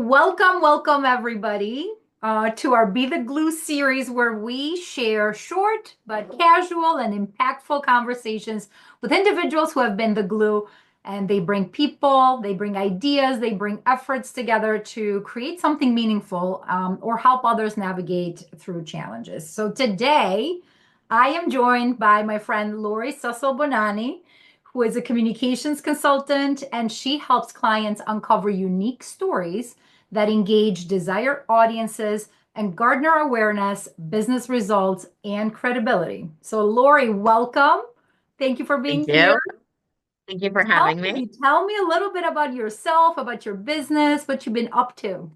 Welcome everybody to our Be the Glue series where we share short but casual and impactful conversations with individuals who have been the glue, and they bring people, they bring ideas, they bring efforts together to create something meaningful or help others navigate through challenges. So today I am joined by my friend Lori Sussle Bonanni, who is a communications consultant, and she helps clients uncover unique stories that engage desired audiences and garner awareness, business results, and credibility. So, Lori, welcome. Thank you for being Thank here. you. Thank you for Tell having me. me, tell me a little bit about yourself, about your business, what you've been up to.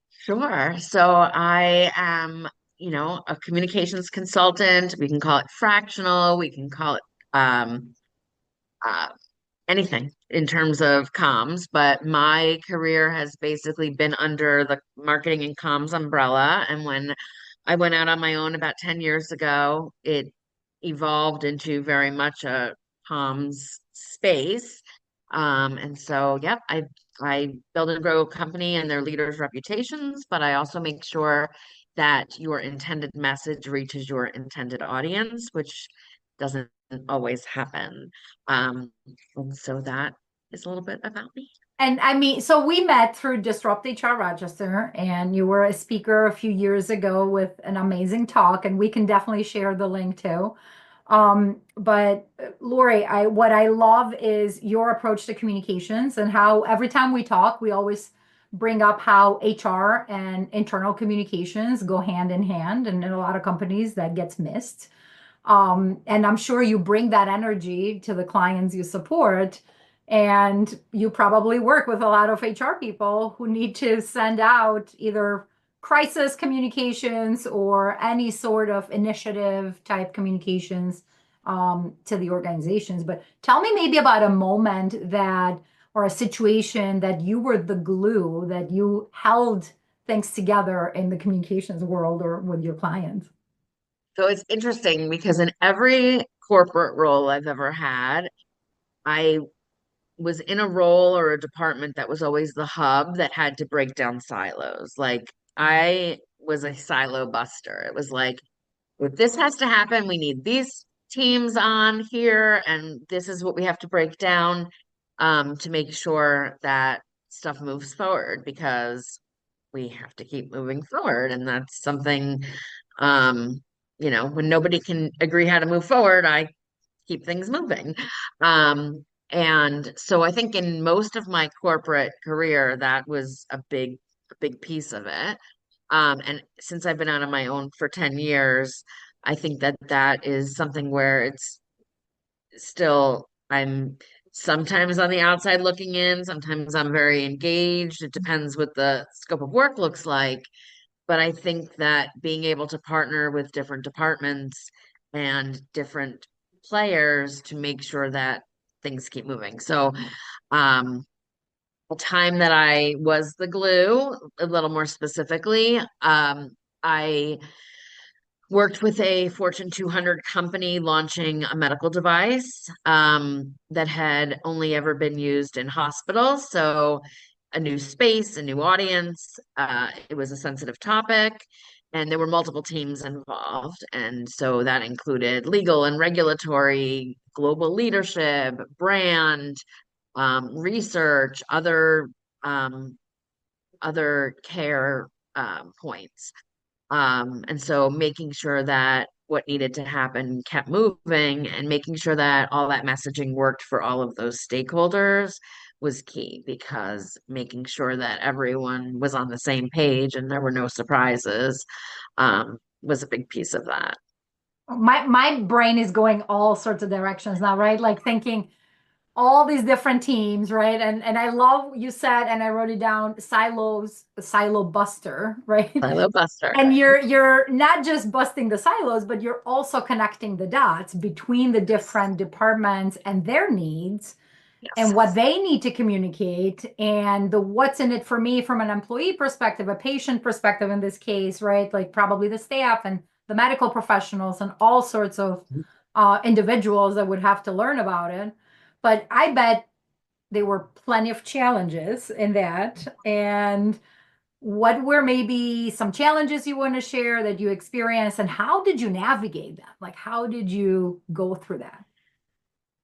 Sure. So I am, a communications consultant. We can call it fractional. We can call it um, uh, anything in terms of comms. But my career has basically been under the marketing and comms umbrella. And when I went out on my own about 10 years ago, it evolved into very much a comms space. And so, yep, I build and grow a company and their leaders' reputations, but I also make sure that your intended message reaches your intended audience, which doesn't always happen. Um, and so that is a little bit about me. And I mean, so we met through Disrupt HR Rochester, and you were a speaker a few years ago with an amazing talk, and we can definitely share the link too. But Lori, what I love is your approach to communications and how every time we talk, we always bring up how HR and internal communications go hand in hand, and in a lot of companies that gets missed. And I'm sure you bring that energy to the clients you support. And you probably work with a lot of HR people who need to send out either crisis communications or any sort of initiative type communications to the organizations. But tell me maybe about a moment that, or a situation that you were the glue that you held things together in the communications world or with your clients. So it's interesting because in every corporate role I've ever had, I was in a role or a department that was always the hub that had to break down silos. Like I was a silo buster. It was like, if this has to happen, we need these teams on here, and this is what we have to break down to make sure that stuff moves forward because we have to keep moving forward. And that's something, um, when nobody can agree how to move forward, I keep things moving. And so I think in most of my corporate career, that was a big piece of it. And since I've been out on my own for 10 years, I think that that is something where it's still, I'm sometimes on the outside looking in, sometimes I'm very engaged. It depends what the scope of work looks like. But I think that being able to partner with different departments and different players to make sure that things keep moving. So, the time that I was the glue, a little more specifically, I worked with a Fortune 200 company launching a medical device that had only ever been used in hospitals. So, a new space, a new audience. It was a sensitive topic, and there were multiple teams involved. And so that included legal and regulatory, global leadership, brand, research, um, other care points. And so making sure that what needed to happen kept moving and making sure that all that messaging worked for all of those stakeholders was key because making sure that everyone was on the same page and there were no surprises was a big piece of that. My brain is going all sorts of directions now, right? Like thinking all these different teams, right? And I love you said, and I wrote it down, silo buster, right? Silo Buster. And you're not just busting the silos, but you're also connecting the dots between the different departments and their needs and Yes. what they need to communicate and the what's in it for me from an employee perspective, a patient perspective in this case, right? Like probably the staff and the medical professionals and all sorts of individuals that would have to learn about it. But I bet there were plenty of challenges in that. And what were maybe some challenges you want to share that you experienced, and how did you navigate that? Like, how did you go through that?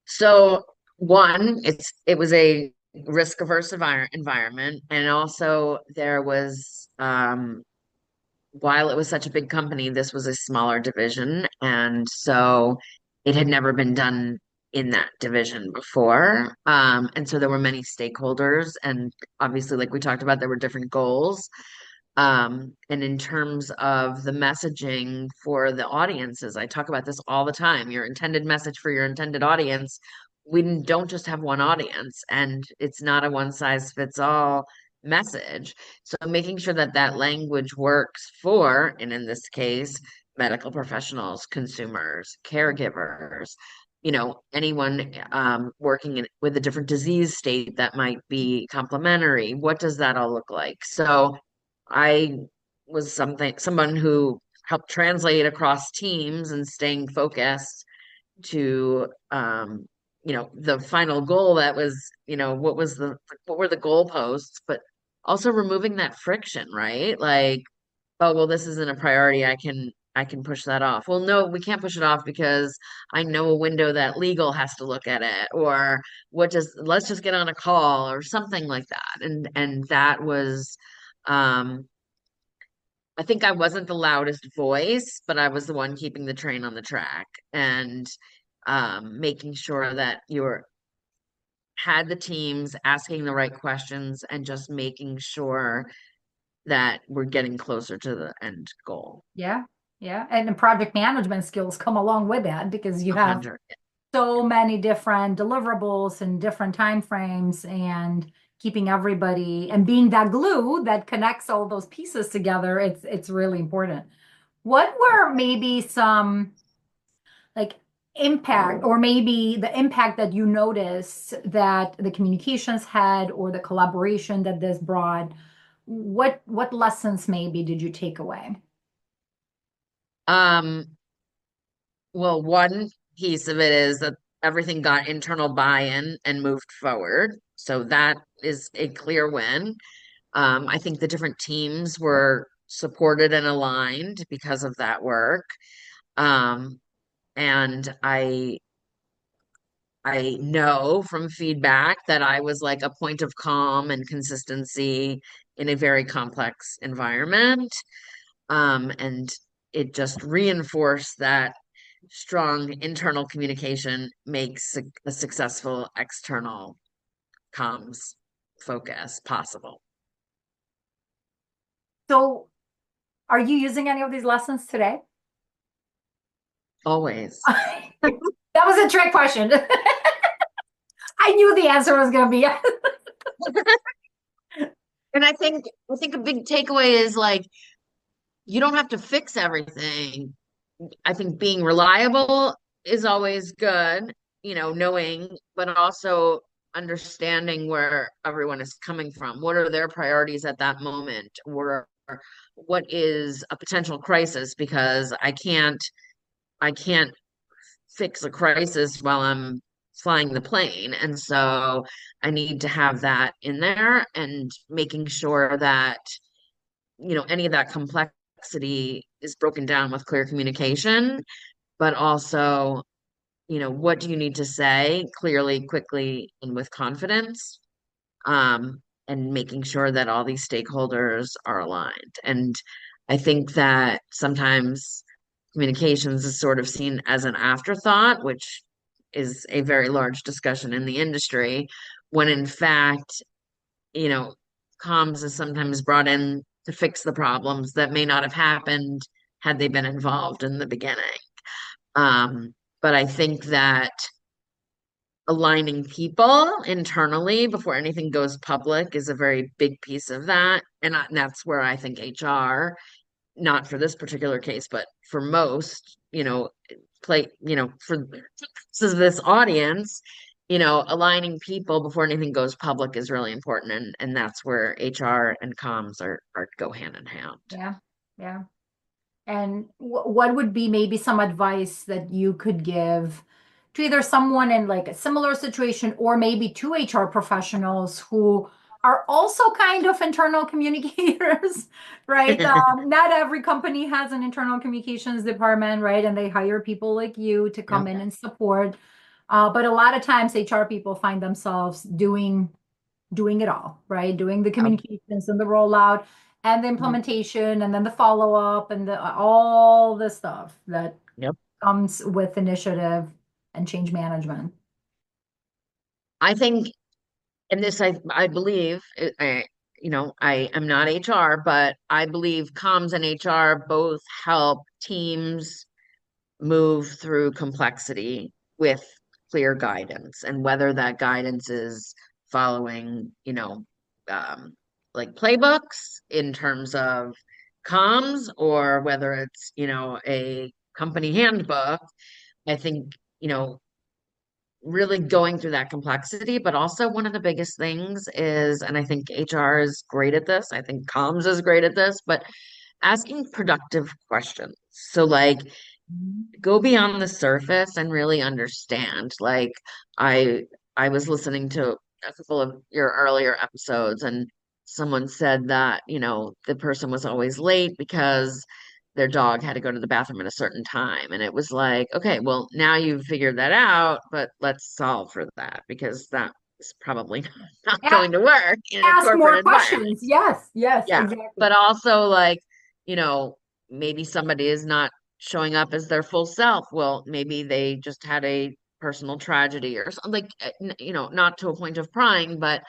So one, it was a risk averse environment, and also there was while it was such a big company, this was a smaller division, and so it had never been done in that division before. And so there were many stakeholders, and obviously, like we talked about, there were different goals. And in terms of the messaging for the audiences, I talk about this all the time. Your intended message for your intended audience, we don't just have one audience, and it's not a one size fits all message. So making sure that that language works for, and in this case, medical professionals, consumers, caregivers, anyone working with a different disease state that might be complementary. What does that all look like? So I was someone who helped translate across teams and staying focused to the final goal that was, what were the goalposts, but also removing that friction, right? Like, oh well, this isn't a priority. I can push that off. Well, no, we can't push it off because I know a window that legal has to look at it, or let's just get on a call or something like that. And that was I think I wasn't the loudest voice, but I was the one keeping the train on the track and making sure that you had the teams asking the right questions and just making sure that we're getting closer to the end goal. Yeah, yeah. And the project management skills come along with that because you A have hundred. so many different deliverables and different time frames, and keeping everybody and being that glue that connects all those pieces together, it's really important. What were maybe some like impact, or maybe the impact that you noticed that the communications had, or the collaboration that this brought? What lessons maybe did you take away? Um, well, one piece of it is that everything got internal buy-in and moved forward. So that is a clear win. I think the different teams were supported and aligned because of that work. Um, and I know from feedback that I was like a point of calm and consistency in a very complex environment. And it just reinforced that strong internal communication makes a successful external comms focus possible. So, are you using any of these lessons today? Always. That was a trick question. I knew the answer was going to be yes. And I think a big takeaway is like you don't have to fix everything. I think being reliable is always good, knowing, but also understanding where everyone is coming from. What are their priorities at that moment? Or what is a potential crisis? Because I can't fix a crisis while I'm flying the plane. And so I need to have that in there and making sure that, any of that complexity is broken down with clear communication, but also, what do you need to say clearly, quickly, and with confidence? And making sure that all these stakeholders are aligned. And I think that sometimes communications is sort of seen as an afterthought, which is a very large discussion in the industry, when in fact, you know, comms is sometimes brought in to fix the problems that may not have happened had they been involved in the beginning. But I think that aligning people internally before anything goes public is a very big piece of that. And that's where I think HR, not for this particular case, but for most, for this audience, aligning people before anything goes public is really important. And that's where HR and comms are go hand in hand. Yeah, yeah. And what would be maybe some advice that you could give to either someone in like a similar situation, or maybe to HR professionals who are also kind of internal communicators, right? Not every company has an internal communications department, right? And they hire people like you to come Yep, in and support. But a lot of times HR people find themselves doing it all, right? Doing the yep, communications and the rollout and the mhm, implementation and then the follow-up and all the stuff that yep. comes with initiative and change management. I think, and this I believe, I am not HR, but I believe comms and HR both help teams move through complexity with clear guidance, and whether that guidance is following, um, like playbooks in terms of comms, or whether it's, a company handbook. I think, really going through that complexity, but also one of the biggest things is, and I think HR is great at this, I think comms is great at this, but asking productive questions. So like, go beyond the surface and really understand. Like I I was listening to a couple of your earlier episodes, and someone said that, the person was always late because their dog had to go to the bathroom at a certain time. And it was like, okay, well, now you've figured that out, but let's solve for that, because that is probably not A- going to work in a Ask corporate more environment. questions. Yes, yes, Yeah. But exactly. also like, you know, maybe somebody is not showing up as their full self. Well, maybe they just had a personal tragedy or something, like, not to a point of prying, but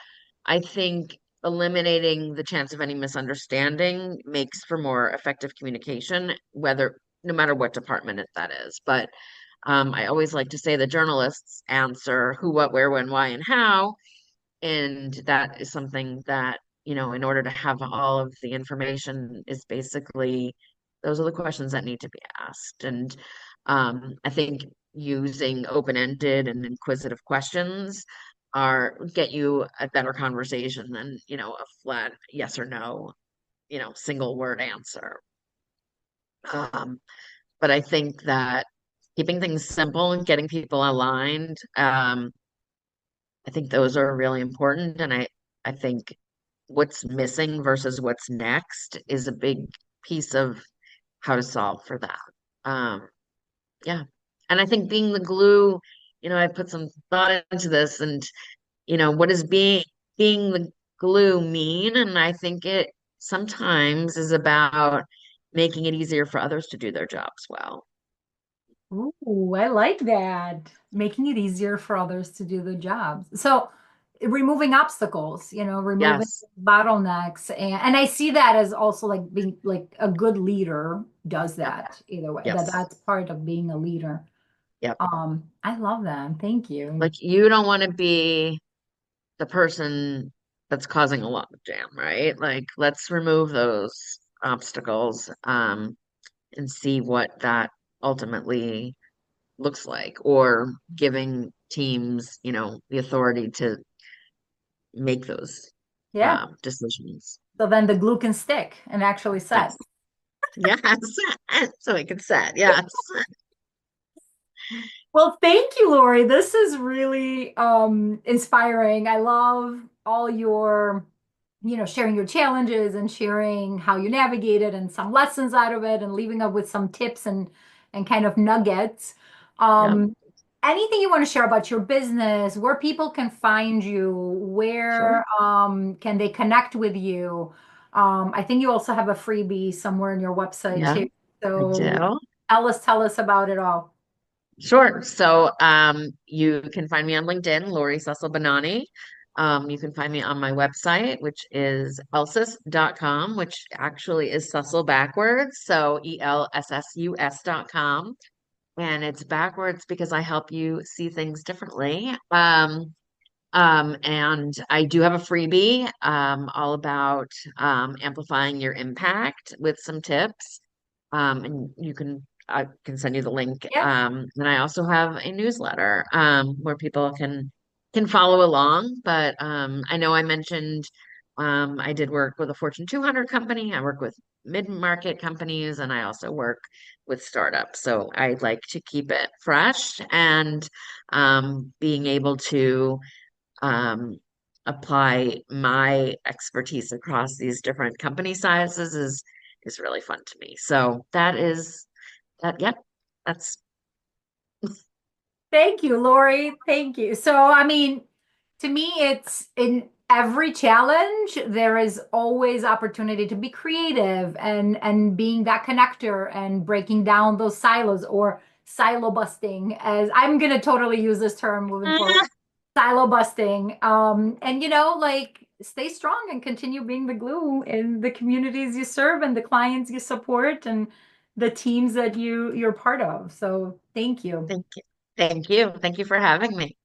I think eliminating the chance of any misunderstanding makes for more effective communication, whether no matter what department that is. But I always like to say the journalists answer who, what, where, when, why, and how, and that is something that, in order to have all of the information, is basically those are the questions that need to be asked. And I think using open-ended and inquisitive questions are get you a better conversation than, a flat yes or no, single word answer. Um, but I think that keeping things simple and getting people aligned, I think those are really important. And I think what's missing versus what's next is a big piece of how to solve for that. Um, yeah. And I think being the glue, I put some thought into this, and, what does being the glue mean? And I think it sometimes is about making it easier for others to do their jobs well. Ooh, I like that. Making it easier for others to do the jobs. So removing obstacles, removing Yes. bottlenecks. And I see that as also like being like a good leader does Yep. that either way, Yes. that's part of being a leader. Yep. I love that. Thank you. Like, you don't want to be the person that's causing a lot of jam, right? Like, let's remove those obstacles, and see what that ultimately looks like, or giving teams, the authority to make those Yeah. decisions. So then the glue can stick and actually set. Yes. Yes. So it can set. Yes. Well, thank you, Lori. This is really inspiring. I love all your, sharing your challenges and sharing how you navigated and some lessons out of it and leaving up with some tips and kind of nuggets. Yep. Um, Anything you want to share about your business, where people can find you, Sure. where can they connect with you? I think you also have a freebie somewhere in your website Yeah, too. I So do. tell us about it all. Sure. So you can find me on LinkedIn, Lori Sussle Bonanni. You can find me on my website, which is elsus.com, which actually is Sussle backwards. So ELSSUS.com. And it's backwards because I help you see things differently. And I do have a freebie, all about amplifying your impact with some tips. And I can send you the link. Yeah. And I also have a newsletter, where people can follow along. But I know I mentioned, I did work with a Fortune 200 company. I work with mid-market companies, and I also work with startups. So I like to keep it fresh, and being able to um, apply my expertise across these different company sizes is really fun to me. So that is that, yep, that's Thank you, Lori. Thank you. So, I mean, to me, it's in every challenge, there is always opportunity to be creative and being that connector and breaking down those silos or silo busting, as I'm gonna totally use this term moving forward. Silo busting. And like stay strong and continue being the glue in the communities you serve and the clients you support and the teams that you're part of. So thank you. thank you. Thank you. Thank you for having me.